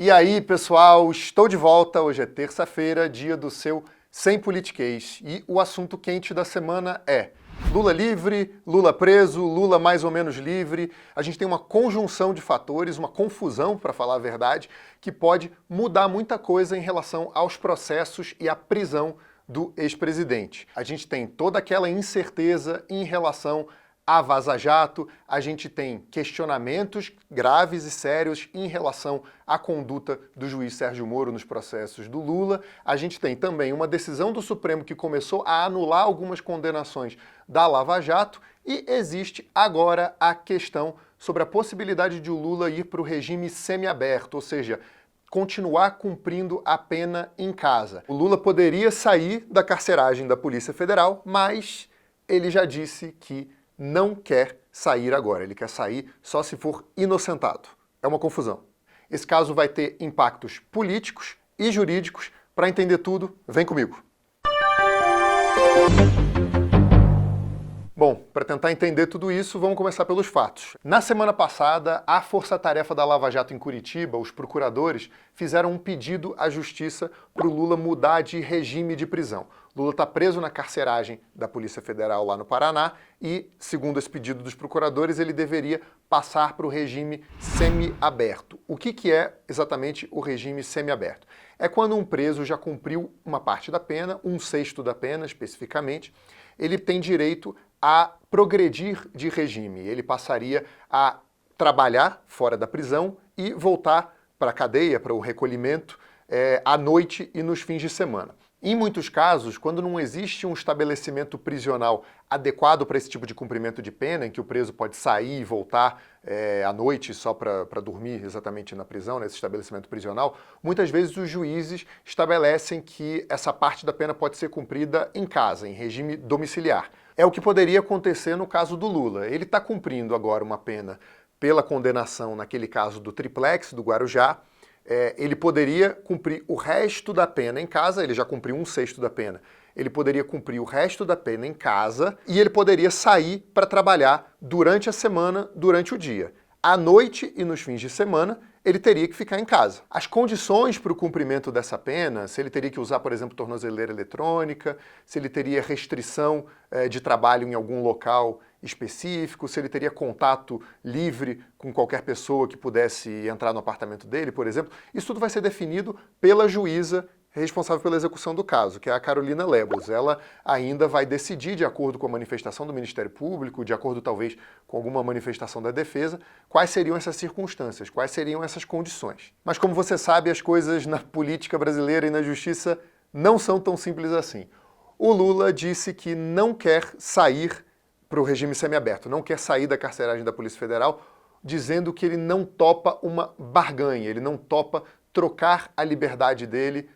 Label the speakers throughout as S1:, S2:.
S1: E aí, pessoal, estou de volta. Hoje é terça-feira, dia do seu Sem Politiquês. E o assunto quente da semana é Lula livre, Lula preso, Lula mais ou menos livre. A gente tem uma conjunção de fatores, uma confusão, para falar a verdade, que pode mudar muita coisa em relação aos processos e à prisão do ex-presidente. A gente tem toda aquela incerteza em relação a Vaza Jato, a gente tem questionamentos graves e sérios em relação à conduta do juiz Sérgio Moro nos processos do Lula, a gente tem também uma decisão do Supremo que começou a anular algumas condenações da Lava Jato e existe agora a questão sobre a possibilidade de o Lula ir para o regime semiaberto, ou seja, continuar cumprindo a pena em casa. O Lula poderia sair da carceragem da Polícia Federal, mas ele já disse que não quer sair agora, ele quer sair só se for inocentado. É uma confusão. Esse caso vai ter impactos políticos e jurídicos. Para entender tudo, vem comigo. Bom, para tentar entender tudo isso, vamos começar pelos fatos. Na semana passada, a Força-Tarefa da Lava Jato em Curitiba, os procuradores, fizeram um pedido à Justiça para o Lula mudar de regime de prisão. Lula está preso na carceragem da Polícia Federal lá no Paraná e, segundo esse pedido dos procuradores, ele deveria passar para o regime semiaberto. O que é exatamente o regime semiaberto? É quando um preso já cumpriu uma parte da pena, 1/6 da pena especificamente, ele tem direito a progredir de regime. Ele passaria a trabalhar fora da prisão e voltar para a cadeia, para o recolhimento, à noite e nos fins de semana. Em muitos casos, quando não existe um estabelecimento prisional adequado para esse tipo de cumprimento de pena, em que o preso pode sair e voltar à noite só para dormir exatamente na prisão, nesse estabelecimento prisional, muitas vezes os juízes estabelecem que essa parte da pena pode ser cumprida em casa, em regime domiciliar. É o que poderia acontecer no caso do Lula. Ele está cumprindo agora uma pena pela condenação, naquele caso do triplex, do Guarujá. Ele poderia cumprir o resto da pena em casa, ele já cumpriu 1/6 da pena. Ele poderia cumprir o resto da pena em casa e ele poderia sair para trabalhar durante a semana, durante o dia. À noite e nos fins de semana, ele teria que ficar em casa. As condições para o cumprimento dessa pena, se ele teria que usar, por exemplo, tornozeleira eletrônica, se ele teria restrição de trabalho em algum local específico, se ele teria contato livre com qualquer pessoa que pudesse entrar no apartamento dele, por exemplo, isso tudo vai ser definido pela juíza responsável pela execução do caso, que é a Carolina Lebos. Ela ainda vai decidir, de acordo com a manifestação do Ministério Público, de acordo talvez com alguma manifestação da defesa, quais seriam essas circunstâncias, quais seriam essas condições. Mas como você sabe, as coisas na política brasileira e na justiça não são tão simples assim. O Lula disse que não quer sair para o regime semiaberto, não quer sair da carceragem da Polícia Federal, dizendo que ele não topa uma barganha, ele não topa trocar a liberdade dele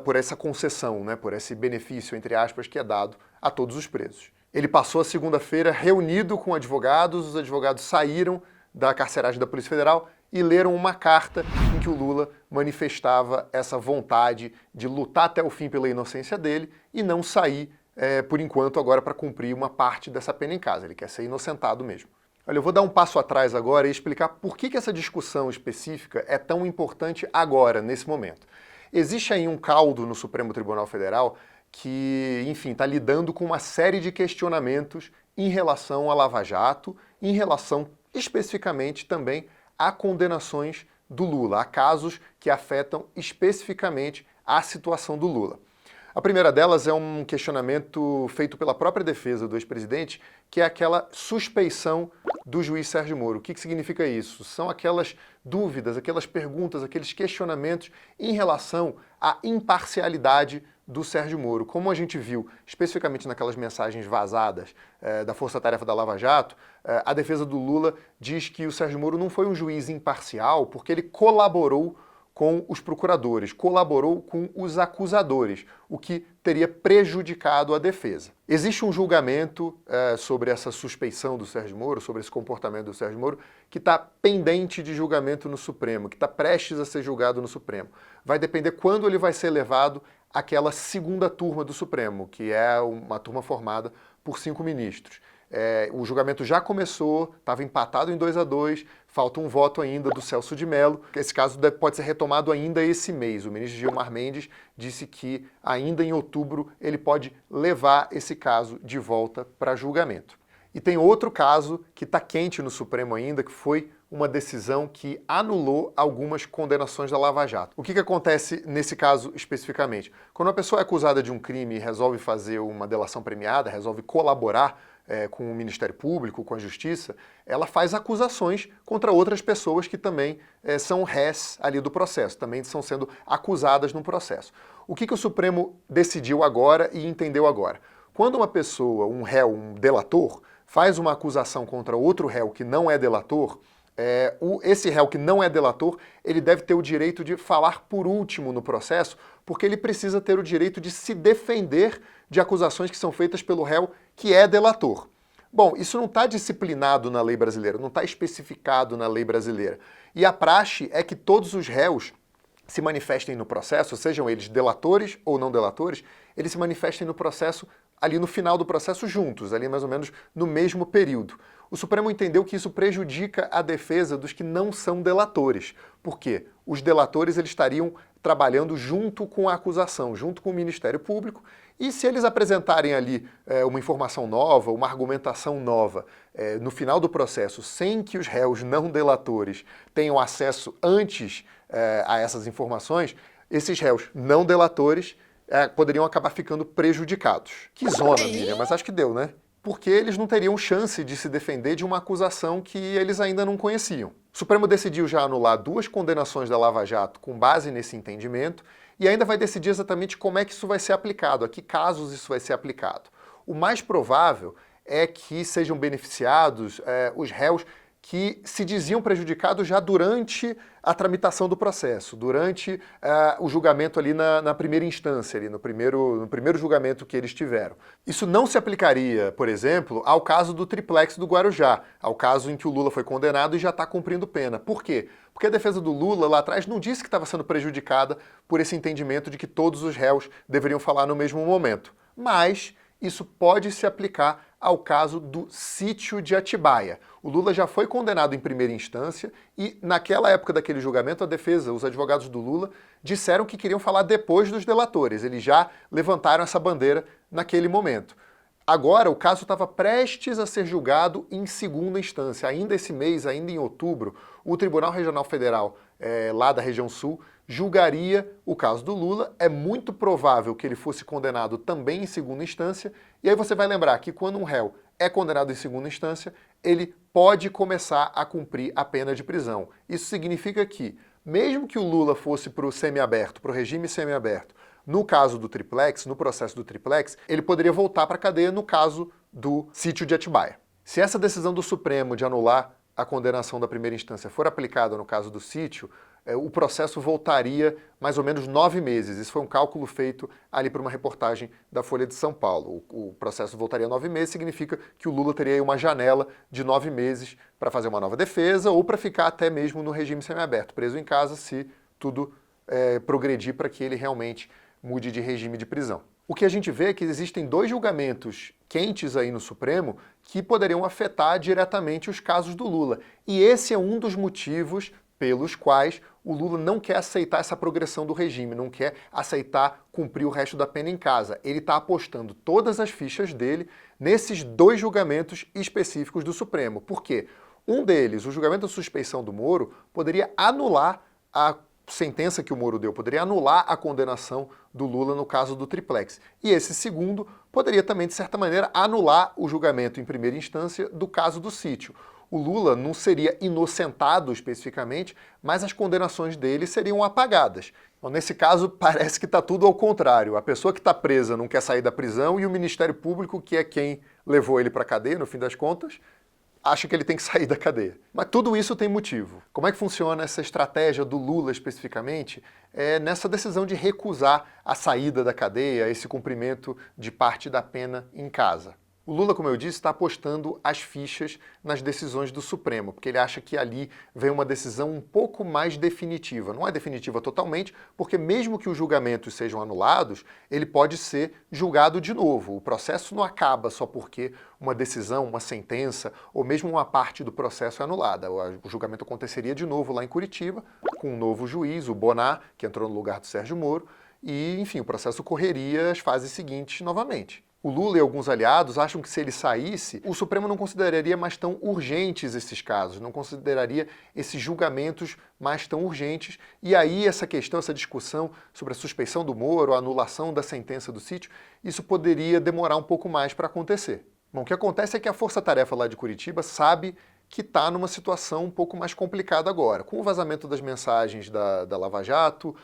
S1: por essa concessão, né, por esse benefício, entre aspas, que é dado a todos os presos. Ele passou a segunda-feira reunido com advogados, os advogados saíram da carceragem da Polícia Federal e leram uma carta em que o Lula manifestava essa vontade de lutar até o fim pela inocência dele e não sair, por enquanto, agora para cumprir uma parte dessa pena em casa. Ele quer ser inocentado mesmo. Olha, eu vou dar um passo atrás agora e explicar por que essa discussão específica é tão importante agora, nesse momento. Existe aí um caldo no Supremo Tribunal Federal que, enfim, está lidando com uma série de questionamentos em relação à Lava Jato, em relação especificamente também a condenações do Lula, a casos que afetam especificamente a situação do Lula. A primeira delas é um questionamento feito pela própria defesa do ex-presidente, que é aquela suspeição do juiz Sérgio Moro. O que significa isso? São aquelas dúvidas, aquelas perguntas, aqueles questionamentos em relação à imparcialidade do Sérgio Moro. Como a gente viu, especificamente naquelas mensagens vazadas da Força-Tarefa da Lava Jato, a defesa do Lula diz que o Sérgio Moro não foi um juiz imparcial porque ele colaborou com os procuradores, colaborou com os acusadores, o que teria prejudicado a defesa. Existe um julgamento sobre essa suspeição do Sérgio Moro, sobre esse comportamento do Sérgio Moro, que está pendente de julgamento no Supremo, que está prestes a ser julgado no Supremo. Vai depender quando ele vai ser levado àquela segunda turma do Supremo, que é uma turma formada por 5 ministros. O julgamento já começou, estava empatado em 2-2, falta um voto ainda do Celso de Mello. Esse caso pode ser retomado ainda esse mês. O ministro Gilmar Mendes disse que ainda em outubro ele pode levar esse caso de volta para julgamento. E tem outro caso que está quente no Supremo ainda, que foi uma decisão que anulou algumas condenações da Lava Jato. O que acontece nesse caso especificamente? Quando uma pessoa é acusada de um crime e resolve fazer uma delação premiada, resolve colaborar com o Ministério Público, com a Justiça, ela faz acusações contra outras pessoas que também são réis ali do processo, também estão sendo acusadas no processo. O que o Supremo decidiu agora e entendeu agora? Quando uma pessoa, um réu, um delator, faz uma acusação contra outro réu que não é delator, esse réu que não é delator, ele deve ter o direito de falar por último no processo, porque ele precisa ter o direito de se defender de acusações que são feitas pelo réu que é delator. Bom, isso não está disciplinado na lei brasileira, não está especificado na lei brasileira. E a praxe é que todos os réus se manifestem no processo, sejam eles delatores ou não delatores, eles se manifestem no processo ali no final do processo juntos, ali mais ou menos no mesmo período. O Supremo entendeu que isso prejudica a defesa dos que não são delatores. Por quê? Os delatores eles estariam trabalhando junto com a acusação, junto com o Ministério Público, e se eles apresentarem ali uma informação nova, uma argumentação nova no final do processo, sem que os réus não delatores tenham acesso antes a essas informações, esses réus não delatores poderiam acabar ficando prejudicados. Que zona, Miriam, mas acho que deu, né? Porque eles não teriam chance de se defender de uma acusação que eles ainda não conheciam. O Supremo decidiu já anular 2 condenações da Lava Jato com base nesse entendimento e ainda vai decidir exatamente como é que isso vai ser aplicado, a que casos isso vai ser aplicado. O mais provável é que sejam beneficiados os réus que se diziam prejudicados já durante a tramitação do processo, durante o julgamento ali na primeira instância, ali no primeiro julgamento que eles tiveram. Isso não se aplicaria, por exemplo, ao caso do triplex do Guarujá, ao caso em que o Lula foi condenado e já está cumprindo pena. Por quê? Porque a defesa do Lula lá atrás não disse que estava sendo prejudicada por esse entendimento de que todos os réus deveriam falar no mesmo momento. Mas isso pode se aplicar ao caso do sítio de Atibaia. O Lula já foi condenado em primeira instância e, naquela época daquele julgamento, a defesa, os advogados do Lula, disseram que queriam falar depois dos delatores. Eles já levantaram essa bandeira naquele momento. Agora, o caso estava prestes a ser julgado em segunda instância. Ainda esse mês, ainda em outubro, o Tribunal Regional Federal, lá da região sul, julgaria o caso do Lula. É muito provável que ele fosse condenado também em segunda instância. E aí você vai lembrar que quando um réu é condenado em segunda instância, ele pode começar a cumprir a pena de prisão. Isso significa que, mesmo que o Lula fosse para o semiaberto, para o regime semiaberto, no caso do triplex, no processo do triplex, ele poderia voltar para a cadeia no caso do sítio de Atibaia. Se essa decisão do Supremo de anular a condenação da primeira instância for aplicada no caso do sítio, o processo voltaria mais ou menos 9 meses. Isso foi um cálculo feito ali por uma reportagem da Folha de São Paulo. O processo voltaria 9 meses, significa que o Lula teria aí uma janela de 9 meses para fazer uma nova defesa ou para ficar até mesmo no regime semiaberto, preso em casa, se tudo progredir para que ele realmente mude de regime de prisão. O que a gente vê é que existem 2 julgamentos quentes aí no Supremo que poderiam afetar diretamente os casos do Lula. E esse é um dos motivos pelos quais o Lula não quer aceitar essa progressão do regime, não quer aceitar cumprir o resto da pena em casa. Ele está apostando todas as fichas dele nesses 2 julgamentos específicos do Supremo. Por quê? Um deles, o julgamento de suspeição do Moro, poderia anular a sentença que o Moro deu, poderia anular a condenação do Lula no caso do triplex. E esse segundo poderia também, de certa maneira, anular o julgamento em primeira instância do caso do sítio. O Lula não seria inocentado especificamente, mas as condenações dele seriam apagadas. Então, nesse caso, parece que está tudo ao contrário. A pessoa que está presa não quer sair da prisão e o Ministério Público, que é quem levou ele para a cadeia, no fim das contas, acha que ele tem que sair da cadeia. Mas tudo isso tem motivo. Como é que funciona essa estratégia do Lula especificamente? Nessa decisão de recusar a saída da cadeia, esse cumprimento de parte da pena em casa. O Lula, como eu disse, está apostando as fichas nas decisões do Supremo, porque ele acha que ali vem uma decisão um pouco mais definitiva. Não é definitiva totalmente, porque mesmo que os julgamentos sejam anulados, ele pode ser julgado de novo. O processo não acaba só porque uma decisão, uma sentença, ou mesmo uma parte do processo é anulada. O julgamento aconteceria de novo lá em Curitiba, com um novo juiz, o Bonar, que entrou no lugar do Sérgio Moro, e, enfim, o processo correria as fases seguintes novamente. O Lula e alguns aliados acham que se ele saísse, o Supremo não consideraria mais tão urgentes esses casos, não consideraria esses julgamentos mais tão urgentes, e aí essa questão, essa discussão sobre a suspeição do Moro, a anulação da sentença do sítio, isso poderia demorar um pouco mais para acontecer. Bom, o que acontece é que a Força Tarefa lá de Curitiba sabe que está numa situação um pouco mais complicada agora, com o vazamento das mensagens da Lava Jato,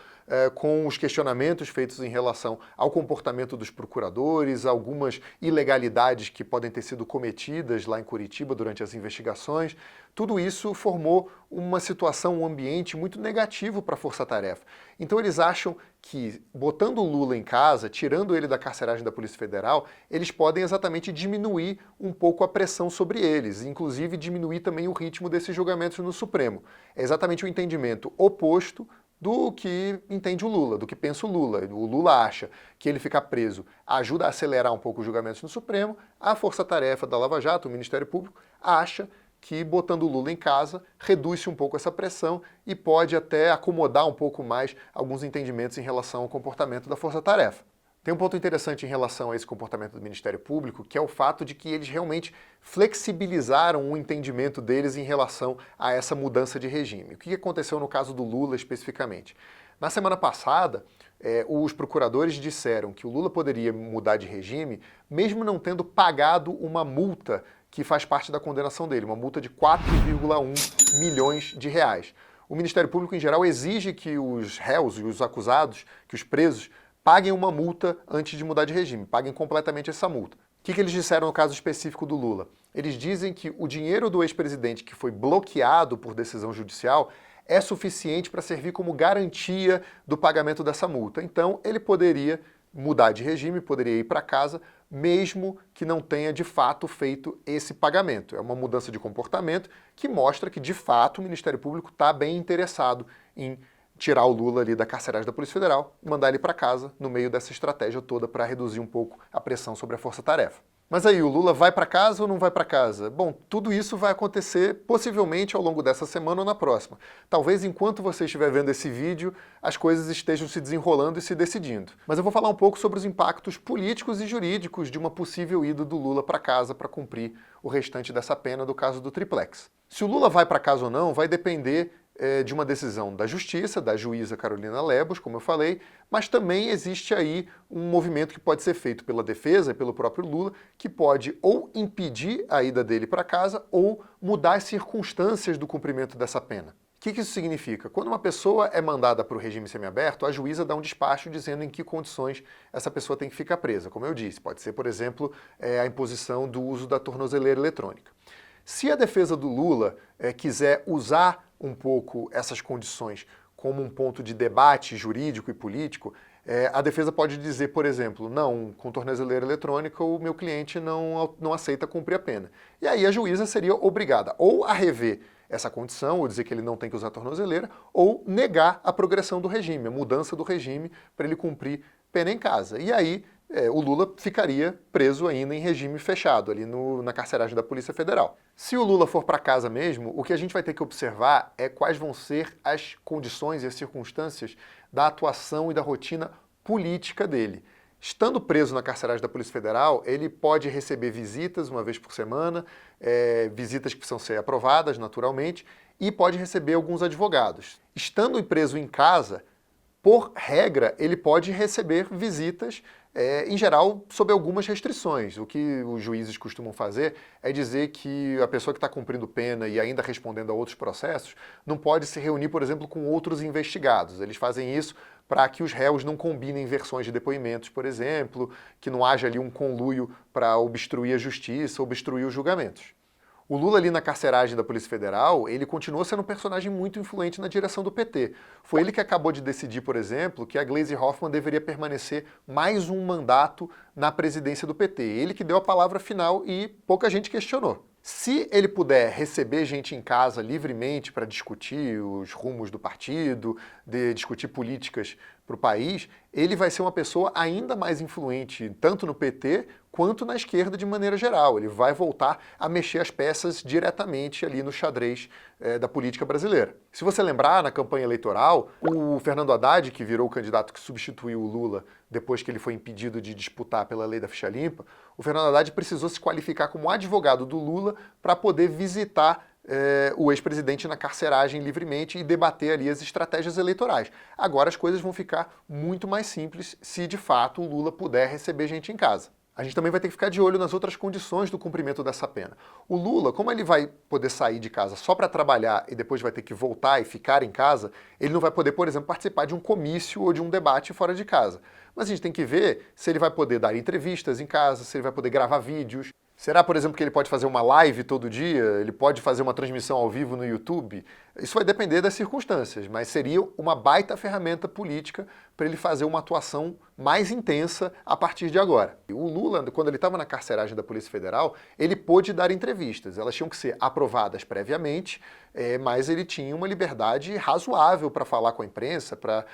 S1: com os questionamentos feitos em relação ao comportamento dos procuradores, algumas ilegalidades que podem ter sido cometidas lá em Curitiba durante as investigações. Tudo isso formou uma situação, um ambiente muito negativo para a Força Tarefa. Então eles acham que, botando o Lula em casa, tirando ele da carceragem da Polícia Federal, eles podem exatamente diminuir um pouco a pressão sobre eles, inclusive diminuir também o ritmo desses julgamentos no Supremo. É exatamente o entendimento oposto do que entende o Lula, do que pensa o Lula. O Lula acha que ele ficar preso ajuda a acelerar um pouco os julgamentos no Supremo. A Força-Tarefa da Lava Jato, o Ministério Público, acha que botando o Lula em casa reduz-se um pouco essa pressão e pode até acomodar um pouco mais alguns entendimentos em relação ao comportamento da Força-Tarefa. Tem um ponto interessante em relação a esse comportamento do Ministério Público, que é o fato de que eles realmente flexibilizaram o entendimento deles em relação a essa mudança de regime. O que aconteceu no caso do Lula especificamente? Na semana passada, os procuradores disseram que o Lula poderia mudar de regime, mesmo não tendo pagado uma multa que faz parte da condenação dele, uma multa de 4,1 milhões de reais. O Ministério Público, em geral, exige que os réus e os acusados, que os presos, paguem uma multa antes de mudar de regime, paguem completamente essa multa. O que eles disseram no caso específico do Lula? Eles dizem que o dinheiro do ex-presidente que foi bloqueado por decisão judicial é suficiente para servir como garantia do pagamento dessa multa. Então, ele poderia mudar de regime, poderia ir para casa, mesmo que não tenha de fato feito esse pagamento. É uma mudança de comportamento que mostra que, de fato, o Ministério Público está bem interessado em tirar o Lula ali da carceragem da Polícia Federal e mandar ele para casa no meio dessa estratégia toda para reduzir um pouco a pressão sobre a Força-Tarefa. Mas aí, o Lula vai para casa ou não vai para casa? Bom, tudo isso vai acontecer possivelmente ao longo dessa semana ou na próxima. Talvez enquanto você estiver vendo esse vídeo, as coisas estejam se desenrolando e se decidindo. Mas eu vou falar um pouco sobre os impactos políticos e jurídicos de uma possível ida do Lula para casa para cumprir o restante dessa pena do caso do Triplex. Se o Lula vai para casa ou não, vai depender de uma decisão da Justiça, da juíza Carolina Lebos, como eu falei, mas também existe aí um movimento que pode ser feito pela defesa e pelo próprio Lula, que pode ou impedir a ida dele para casa ou mudar as circunstâncias do cumprimento dessa pena. O que isso significa? Quando uma pessoa é mandada para o regime semiaberto, a juíza dá um despacho dizendo em que condições essa pessoa tem que ficar presa. Como eu disse, pode ser, por exemplo, a imposição do uso da tornozeleira eletrônica. Se a defesa do Lula quiser usar um pouco essas condições como um ponto de debate jurídico e político, a defesa pode dizer, por exemplo, não, com tornozeleira eletrônica o meu cliente não aceita cumprir a pena. E aí a juíza seria obrigada ou a rever essa condição, ou dizer que ele não tem que usar tornozeleira, ou negar a progressão do regime, a mudança do regime para ele cumprir pena em casa. E aí o Lula ficaria preso ainda em regime fechado, ali na carceragem da Polícia Federal. Se o Lula for para casa mesmo, o que a gente vai ter que observar é quais vão ser as condições e as circunstâncias da atuação e da rotina política dele. Estando preso na carceragem da Polícia Federal, ele pode receber visitas uma vez por semana, visitas que precisam ser aprovadas naturalmente, e pode receber alguns advogados. Estando preso em casa, por regra, ele pode receber visitas, em geral, sob algumas restrições. O que os juízes costumam fazer é dizer que a pessoa que está cumprindo pena e ainda respondendo a outros processos não pode se reunir, por exemplo, com outros investigados. Eles fazem isso para que os réus não combinem versões de depoimentos, por exemplo, que não haja ali um conluio para obstruir a justiça, obstruir os julgamentos. O Lula ali na carceragem da Polícia Federal, ele continuou sendo um personagem muito influente na direção do PT. Foi ele que acabou de decidir, por exemplo, que a Gleisi Hoffmann deveria permanecer mais um mandato na presidência do PT. Ele que deu a palavra final e pouca gente questionou. Se ele puder receber gente em casa livremente para discutir os rumos do partido, discutir políticas para o país, ele vai ser uma pessoa ainda mais influente tanto no PT quanto na esquerda de maneira geral. Ele vai voltar a mexer as peças diretamente ali no xadrez da política brasileira. Se você lembrar, na campanha eleitoral, o Fernando Haddad, que virou o candidato que substituiu o Lula depois que ele foi impedido de disputar pela lei da ficha limpa, o Fernando Haddad precisou se qualificar como advogado do Lula para poder visitar o ex-presidente na carceragem livremente e debater ali as estratégias eleitorais. Agora as coisas vão ficar muito mais simples se de fato o Lula puder receber gente em casa. A gente também vai ter que ficar de olho nas outras condições do cumprimento dessa pena. O Lula, como ele vai poder sair de casa só para trabalhar e depois vai ter que voltar e ficar em casa, ele não vai poder, por exemplo, participar de um comício ou de um debate fora de casa. Mas a gente tem que ver se ele vai poder dar entrevistas em casa, se ele vai poder gravar vídeos. Será, por exemplo, que ele pode fazer uma live todo dia? Ele pode fazer uma transmissão ao vivo no YouTube? Isso vai depender das circunstâncias, mas seria uma baita ferramenta política para ele fazer uma atuação mais intensa a partir de agora. O Lula, quando ele estava na carceragem da Polícia Federal, ele pôde dar entrevistas. Elas tinham que ser aprovadas previamente, mas ele tinha uma liberdade razoável para falar com a imprensa, para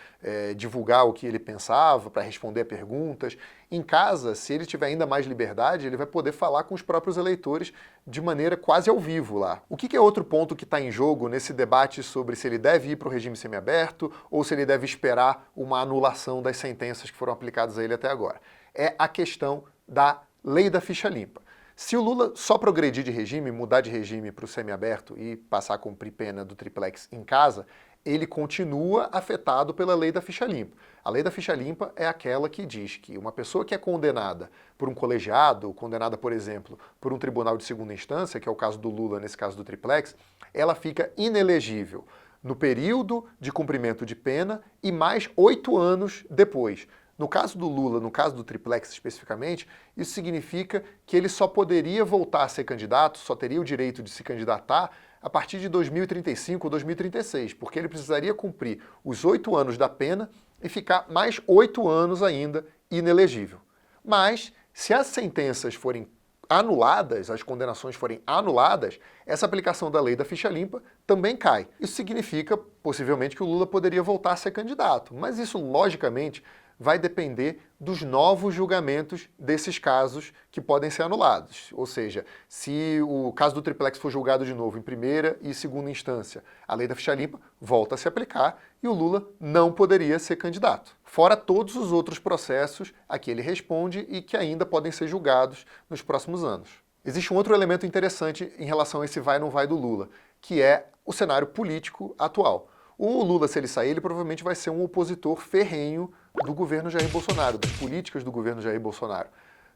S1: divulgar o que ele pensava, para responder a perguntas. Em casa, se ele tiver ainda mais liberdade, ele vai poder falar com os próprios eleitores de maneira quase ao vivo lá. O que é outro ponto que está em jogo nesse debate sobre se ele deve ir para o regime semiaberto ou se ele deve esperar uma anulação das sentenças que foram aplicadas a ele até agora? É a questão da lei da ficha limpa. Se o Lula só progredir de regime, mudar de regime para o semiaberto e passar a cumprir pena do triplex em casa, ele continua afetado pela lei da ficha limpa. A lei da ficha limpa é aquela que diz que uma pessoa que é condenada por um colegiado, condenada, por exemplo, por um tribunal de segunda instância, que é o caso do Lula, nesse caso do triplex, ela fica inelegível no período de cumprimento de pena e mais 8 anos depois. No caso do Lula, no caso do triplex especificamente, isso significa que ele só poderia voltar a ser candidato, só teria o direito de se candidatar a partir de 2035 ou 2036, porque ele precisaria cumprir os 8 anos da pena e ficar mais 8 anos ainda inelegível. Mas, se as sentenças forem anuladas, as condenações forem anuladas, essa aplicação da lei da ficha limpa também cai. Isso significa, possivelmente, que o Lula poderia voltar a ser candidato, mas isso, logicamente, vai depender dos novos julgamentos desses casos que podem ser anulados. Ou seja, se o caso do triplex for julgado de novo em primeira e segunda instância, a lei da ficha limpa volta a se aplicar e o Lula não poderia ser candidato. Fora todos os outros processos a que ele responde e que ainda podem ser julgados nos próximos anos. Existe um outro elemento interessante em relação a esse vai ou não vai do Lula, que é o cenário político atual. O Lula, se ele sair, ele provavelmente vai ser um opositor ferrenho do governo Jair Bolsonaro, das políticas do governo Jair Bolsonaro.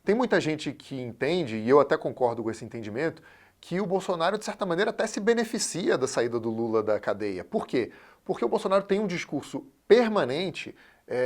S1: Tem muita gente que entende, e eu até concordo com esse entendimento, que o Bolsonaro, de certa maneira, até se beneficia da saída do Lula da cadeia. Por quê? Porque o Bolsonaro tem um discurso permanente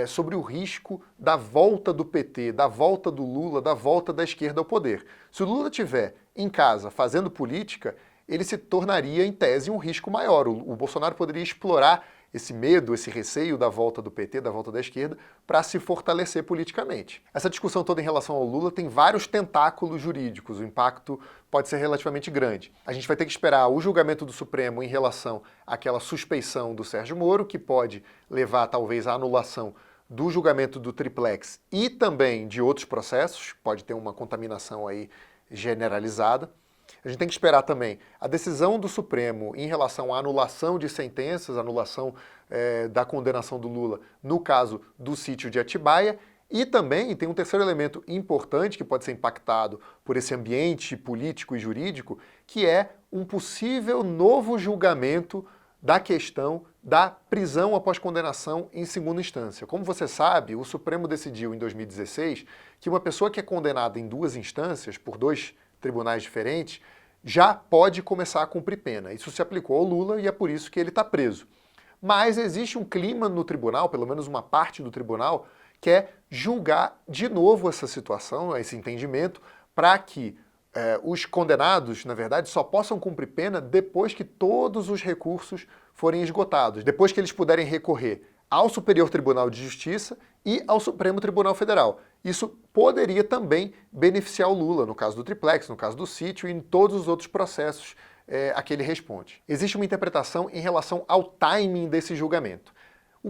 S1: sobre o risco da volta do PT, da volta do Lula, da volta da esquerda ao poder. Se o Lula estiver em casa fazendo política, ele se tornaria, em tese, um risco maior. O Bolsonaro poderia explorar esse medo, esse receio da volta do PT, da volta da esquerda, para se fortalecer politicamente. Essa discussão toda em relação ao Lula tem vários tentáculos jurídicos, o impacto pode ser relativamente grande. A gente vai ter que esperar o julgamento do Supremo em relação àquela suspeição do Sérgio Moro, que pode levar, talvez, à anulação do julgamento do triplex e também de outros processos, pode ter uma contaminação aí generalizada. A gente tem que esperar também a decisão do Supremo em relação à anulação de sentenças, anulação da condenação do Lula no caso do sítio de Atibaia. E também tem um terceiro elemento importante que pode ser impactado por esse ambiente político e jurídico, que é um possível novo julgamento da questão da prisão após condenação em segunda instância. Como você sabe, o Supremo decidiu em 2016 que uma pessoa que é condenada em 2 instâncias, por 2 tribunais diferentes, já pode começar a cumprir pena. Isso se aplicou ao Lula e é por isso que ele está preso. Mas existe um clima no tribunal, pelo menos uma parte do tribunal, que é julgar de novo essa situação, esse entendimento, para que os condenados, na verdade, só possam cumprir pena depois que todos os recursos forem esgotados, depois que eles puderem recorrer ao Superior Tribunal de Justiça e ao Supremo Tribunal Federal. Isso poderia também beneficiar o Lula, no caso do triplex, no caso do sítio e em todos os outros processos a que ele responde. Existe uma interpretação em relação ao timing desse julgamento.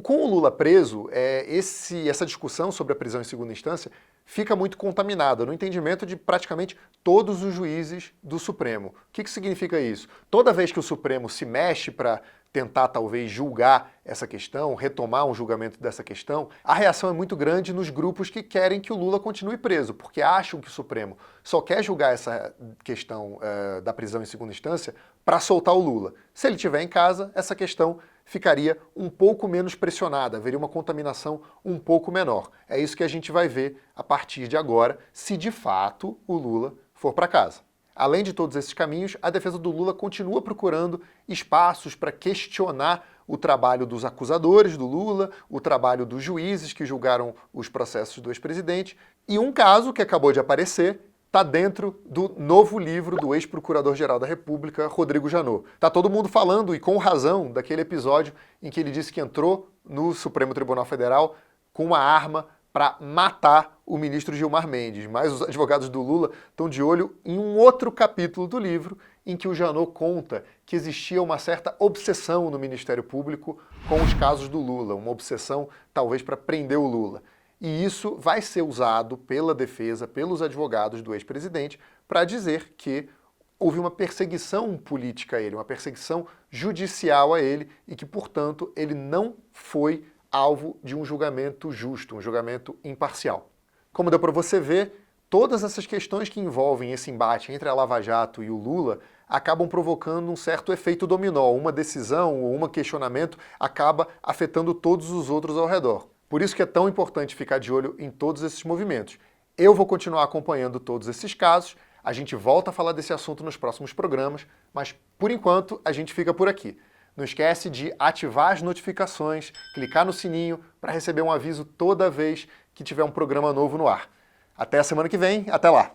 S1: Com o Lula preso, essa discussão sobre a prisão em segunda instância fica muito contaminada no entendimento de praticamente todos os juízes do Supremo. O que significa isso? Toda vez que o Supremo se mexe para tentar talvez julgar essa questão, retomar um julgamento dessa questão, a reação é muito grande nos grupos que querem que o Lula continue preso, porque acham que o Supremo só quer julgar essa questão da prisão em segunda instância para soltar o Lula. Se ele estiver em casa, essa questão ficaria um pouco menos pressionada, haveria uma contaminação um pouco menor. É isso que a gente vai ver a partir de agora, se de fato o Lula for para casa. Além de todos esses caminhos, a defesa do Lula continua procurando espaços para questionar o trabalho dos acusadores do Lula, o trabalho dos juízes que julgaram os processos do ex-presidente, e um caso que acabou de aparecer está dentro do novo livro do ex-procurador-geral da República, Rodrigo Janot. Está todo mundo falando, e com razão, daquele episódio em que ele disse que entrou no Supremo Tribunal Federal com uma arma para matar o ministro Gilmar Mendes. Mas os advogados do Lula estão de olho em um outro capítulo do livro em que o Janot conta que existia uma certa obsessão no Ministério Público com os casos do Lula, uma obsessão talvez para prender o Lula. E isso vai ser usado pela defesa, pelos advogados do ex-presidente, para dizer que houve uma perseguição política a ele, uma perseguição judicial a ele e que, portanto, ele não foi alvo de um julgamento justo, um julgamento imparcial. Como deu para você ver, todas essas questões que envolvem esse embate entre a Lava Jato e o Lula acabam provocando um certo efeito dominó. Uma decisão ou um questionamento acaba afetando todos os outros ao redor. Por isso que é tão importante ficar de olho em todos esses movimentos. Eu vou continuar acompanhando todos esses casos, a gente volta a falar desse assunto nos próximos programas, mas por enquanto a gente fica por aqui. Não esquece de ativar as notificações, clicar no sininho para receber um aviso toda vez que tiver um programa novo no ar. Até a semana que vem, até lá!